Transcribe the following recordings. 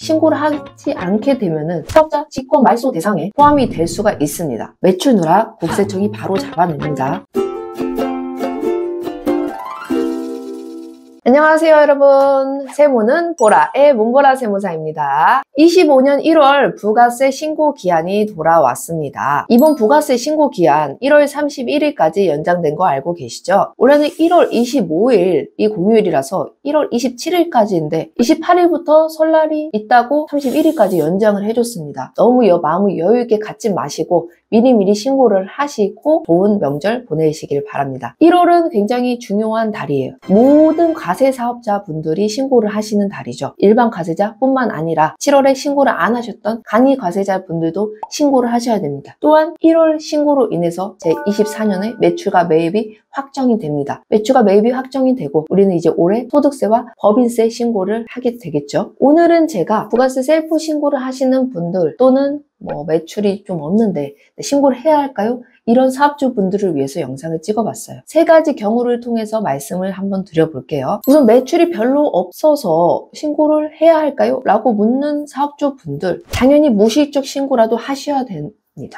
신고를 하지 않게 되면은 사업자 직권 말소 대상에 포함이 될 수가 있습니다. 매출 누락 국세청이 바로 잡아냅니다. 안녕하세요 여러분, 세무는 보라의 문보라 세무사입니다. 25년 1월 부가세 신고 기한이 돌아왔습니다. 이번 부가세 신고 기한 1월 31일까지 연장된 거 알고 계시죠? 올해는 1월 25일이 공휴일이라서 1월 27일까지인데 28일부터 설날이 있다고 31일까지 연장을 해줬습니다. 너무 마음을 여유있게 갖지 마시고 미리미리 신고를 하시고 좋은 명절 보내시길 바랍니다. 1월은 굉장히 중요한 달이에요. 모든 과세 사업자분들이 신고를 하시는 달이죠. 일반 과세자뿐만 아니라 7월에 신고를 안 하셨던 간이 과세자분들도 신고를 하셔야 됩니다. 또한 1월 신고로 인해서 제24년에 매출과 매입이 확정이 됩니다. 매출과 매입이 확정이 되고 우리는 이제 올해 소득세와 법인세 신고를 하게 되겠죠. 오늘은 제가 부가세 셀프 신고를 하시는 분들 또는 매출이 좀 없는데 신고를 해야 할까요? 이런 사업주분들을 위해서 영상을 찍어봤어요. 세 가지 경우를 통해서 말씀을 한번 드려볼게요. 우선 매출이 별로 없어서 신고를 해야 할까요? 라고 묻는 사업주분들, 당연히 무실적 신고라도 하셔야 됩니다.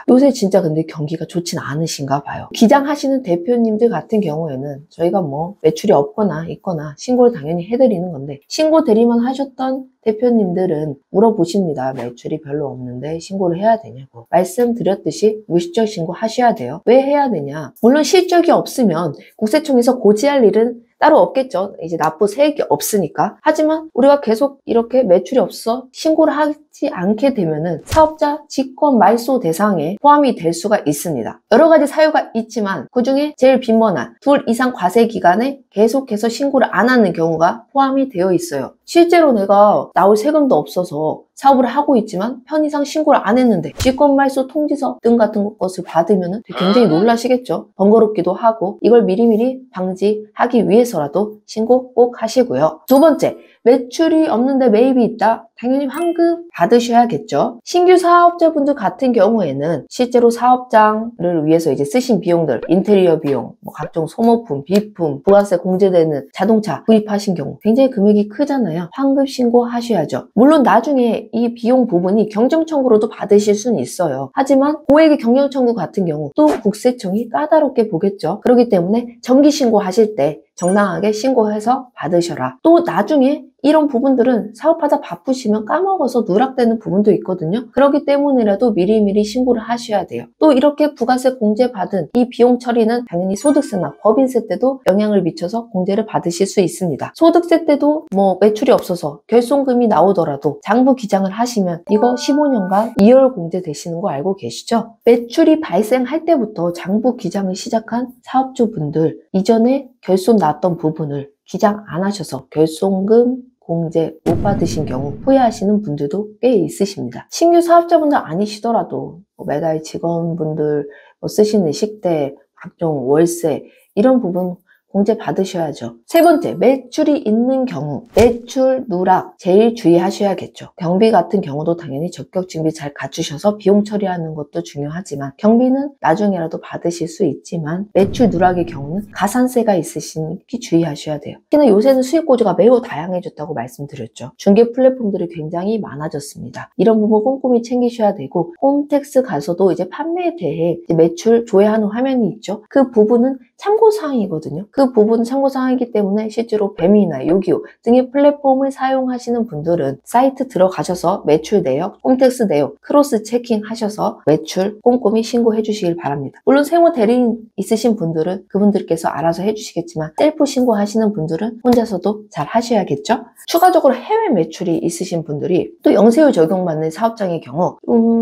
요새 진짜 근데 경기가 좋진 않으신가 봐요. 기장하시는 대표님들 같은 경우에는 저희가 매출이 없거나 있거나 신고를 당연히 해드리는 건데, 신고 대리만 하셨던 대표님들은 물어보십니다. 매출이 별로 없는데 신고를 해야 되냐고. 말씀드렸듯이 무실적 신고 하셔야 돼요. 왜 해야 되냐? 물론 실적이 없으면 국세청에서 고지할 일은 따로 없겠죠. 이제 납부 세액이 없으니까. 하지만 우리가 계속 이렇게 매출이 없어 신고를 하지 않게 되면은 사업자 직권 말소 대상에 포함이 될 수가 있습니다. 여러 가지 사유가 있지만 그중에 제일 빈번한 2 이상 과세 기간에 계속해서 신고를 안 하는 경우가 포함이 되어 있어요. 실제로 내가 나올 세금도 없어서 사업을 하고 있지만 편의상 신고를 안 했는데 직권말소 통지서 등 같은 것을 받으면 굉장히 놀라시겠죠. 번거롭기도 하고 이걸 미리미리 방지하기 위해서라도 신고 꼭 하시고요. 두 번째, 매출이 없는데 매입이 있다? 당연히 환급 받으셔야겠죠. 신규 사업자분들 같은 경우에는 실제로 사업장을 위해서 이제 쓰신 비용들, 인테리어 비용, 각종 소모품, 비품, 부가세 공제되는 자동차 구입하신 경우 굉장히 금액이 크잖아요. 환급 신고하셔야죠. 물론 나중에 이 비용 부분이 경정청구로도 받으실 수는 있어요. 하지만 고액의 경정청구 같은 경우 또 국세청이 까다롭게 보겠죠. 그렇기 때문에 정기 신고하실 때 정당하게 신고해서 받으셔라. 또 나중에 이런 부분들은 사업하다 바쁘시면 까먹어서 누락되는 부분도 있거든요. 그렇기 때문이라도 미리미리 신고를 하셔야 돼요. 또 이렇게 부가세 공제받은 이 비용 처리는 당연히 소득세나 법인세 때도 영향을 미쳐서 공제를 받으실 수 있습니다. 소득세 때도 매출이 없어서 결손금이 나오더라도 장부 기장을 하시면 이거 15년간 2월 공제 되시는 거 알고 계시죠? 매출이 발생할 때부터 장부 기장을 시작한 사업주분들, 이전에 결손 났던 부분을 기장 안 하셔서 결손금 공제 못 받으신 경우 후회하시는 분들도 꽤 있으십니다. 신규 사업자분들 아니시더라도 매달 직원분들 쓰시는 식대, 각종 월세 이런 부분 공제 받으셔야죠. 세 번째, 매출이 있는 경우 매출 누락 제일 주의하셔야겠죠. 경비 같은 경우도 당연히 적격 준비 잘 갖추셔서 비용 처리하는 것도 중요하지만 경비는 나중에라도 받으실 수 있지만 매출 누락의 경우는 가산세가 있으시니 주의하셔야 돼요. 특히나 요새는 수익 구조가 매우 다양해졌다고 말씀드렸죠. 중개 플랫폼들이 굉장히 많아졌습니다. 이런 부분 꼼꼼히 챙기셔야 되고, 홈택스 가서도 이제 판매에 대해 매출 조회하는 화면이 있죠. 그 부분은 참고사항이거든요. 그 부분은 참고사항이기 때문에 실제로 뱀이나 요기요 등의 플랫폼을 사용하시는 분들은 사이트 들어가셔서 매출 내역, 홈택스 내역 크로스 체킹 하셔서 매출 꼼꼼히 신고해 주시길 바랍니다. 물론 세무 대리인 있으신 분들은 그분들께서 알아서 해주시겠지만 셀프 신고하시는 분들은 혼자서도 잘 하셔야겠죠. 추가적으로 해외 매출이 있으신 분들이 또 영세율 적용받는 사업장의 경우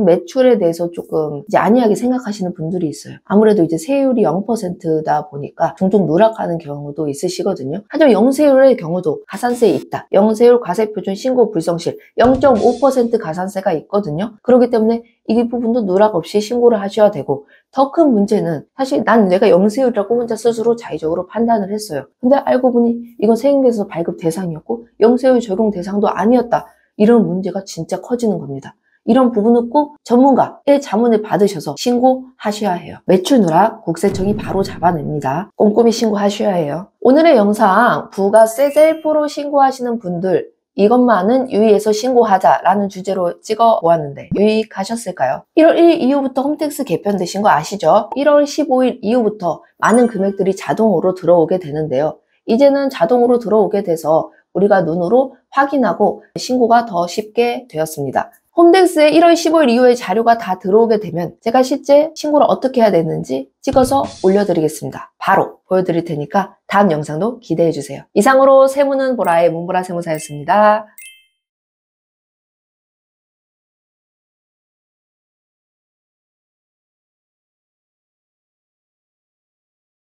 매출에 대해서 조금 이제 안이하게 생각하시는 분들이 있어요. 아무래도 이제 세율이 0%다 보니까 종종 누락하는 경우도 있으시거든요. 하지만 영세율의 경우도 가산세에 있다. 영세율 과세표준 신고 불성실 0.5% 가산세가 있거든요. 그렇기 때문에 이 부분도 누락 없이 신고를 하셔야 되고, 더 큰 문제는 사실 내가 영세율이라고 혼자 스스로 자의적으로 판단을 했어요. 근데 알고 보니 이건 세금에서 발급 대상이었고 영세율 적용 대상도 아니었다. 이런 문제가 진짜 커지는 겁니다. 이런 부분은 꼭 전문가의 자문을 받으셔서 신고하셔야 해요. 매출 누락 국세청이 바로 잡아냅니다. 꼼꼼히 신고하셔야 해요. 오늘의 영상 부가세 셀프로 신고하시는 분들 이것만은 유의해서 신고하자라는 주제로 찍어 보았는데 유익하셨을까요? 1월 1일 이후부터 홈택스 개편되신 거 아시죠? 1월 15일 이후부터 많은 금액들이 자동으로 들어오게 되는데요. 이제는 자동으로 들어오게 돼서 우리가 눈으로 확인하고 신고가 더 쉽게 되었습니다. 홈택스에 1월 15일 이후에 자료가 다 들어오게 되면 제가 실제 신고를 어떻게 해야 되는지 찍어서 올려드리겠습니다. 바로 보여드릴 테니까 다음 영상도 기대해주세요. 이상으로 세무는 보라의 문보라 세무사였습니다.